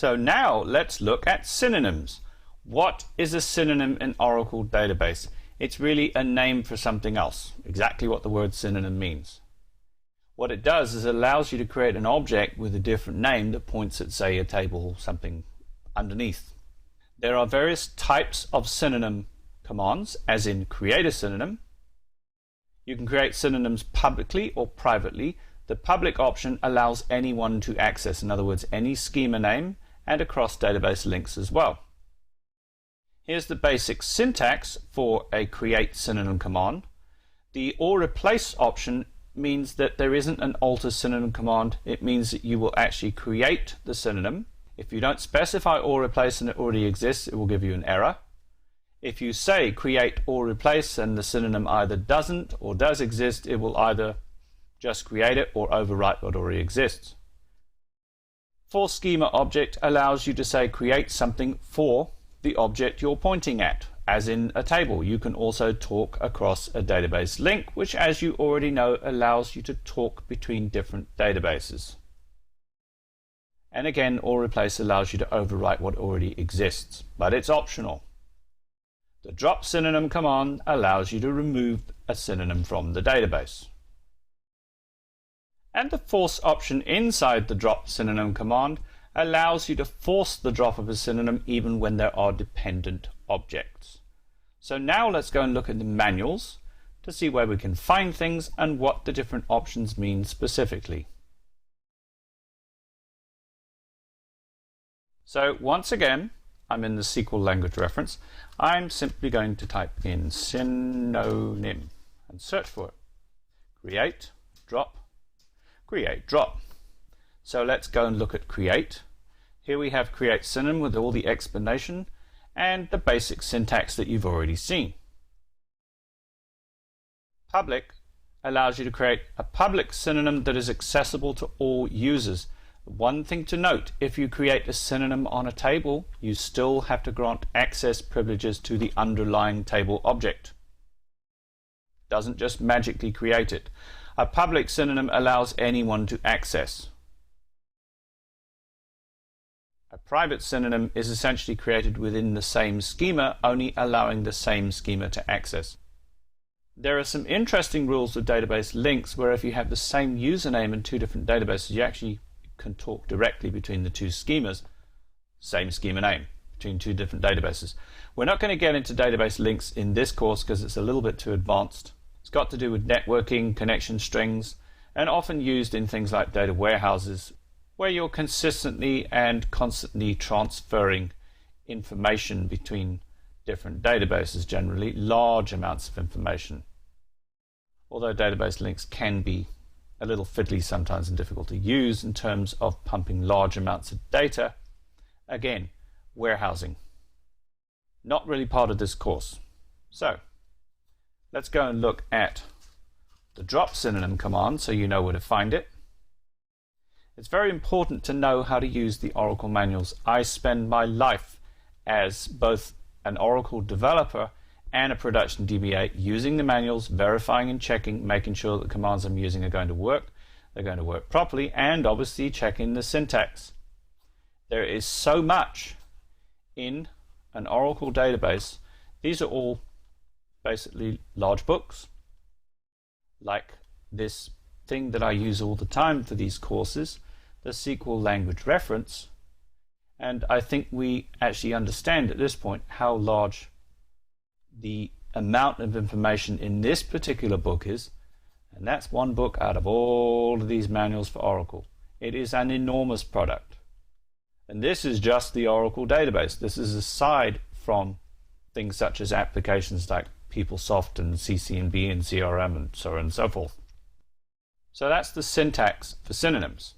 So now let's look at synonyms. What is a synonym in Oracle database? It's really a name for something else, exactly what the word synonym means. What it does is it allows you to create an object with a different name that points at, say, a table or something underneath. There are various types of synonym commands, as in create a synonym. You can create synonyms publicly or privately. The public option allows anyone to access, in other words, any schema name and across database links as well. Here's the basic syntax for a create synonym command. The or replace option means that there isn't an alter synonym command. It means that you will actually create the synonym. If you don't specify or replace and it already exists, it will give you an error. If you say create or replace and the synonym either doesn't or does exist, it will either just create it or overwrite what already exists. For schema object allows you to say create something for the object you're pointing at, as in a table. You can also talk across a database link, which, as you already know, allows you to talk between different databases. And again, or replace allows you to overwrite what already exists, but it's optional. The drop synonym command allows you to remove a synonym from the database. And the force option inside the drop synonym command allows you to force the drop of a synonym even when there are dependent objects. So now let's go and look at the manuals to see where we can find things and what the different options mean specifically. So once again, I'm in the SQL language reference. I'm simply going to type in synonym and search for it. Create, drop, create, drop. So let's go and look at create. Here we have create synonym with all the explanation and the basic syntax that you've already seen. Public allows you to create a public synonym that is accessible to all users. One thing to note, if you create a synonym on a table, you still have to grant access privileges to the underlying table object. Doesn't just magically create it. A public synonym allows anyone to access. A private synonym is essentially created within the same schema, only allowing the same schema to access. There are some interesting rules with database links where if you have the same username in two different databases, you actually can talk directly between the two schemas, same schema name, between two different databases. We're not going to get into database links in this course because it's a little bit too advanced. It's got to do with networking, connection strings, and often used in things like data warehouses, where you're consistently and constantly transferring information between different databases, generally large amounts of information. Although database links can be a little fiddly sometimes and difficult to use in terms of pumping large amounts of data. Again, warehousing. Not really part of this course. So let's go and look at the drop synonym command so you know where to find it. It's very important to know how to use the Oracle manuals. I spend my life as both an Oracle developer and a production DBA using the manuals, verifying and checking, making sure that the commands I'm using are going to work, they're going to work properly, and obviously checking the syntax. There is so much in an Oracle database. These are all basically large books, like this thing that I use all the time for these courses, the SQL language reference. And I think we actually understand at this point how large the amount of information in this particular book is, and that's one book out of all of these manuals for Oracle. It is an enormous product, and this is just the Oracle database. This is aside from things such as applications like PeopleSoft and CC&B and CRM and so on and so forth. So that's the syntax for synonyms.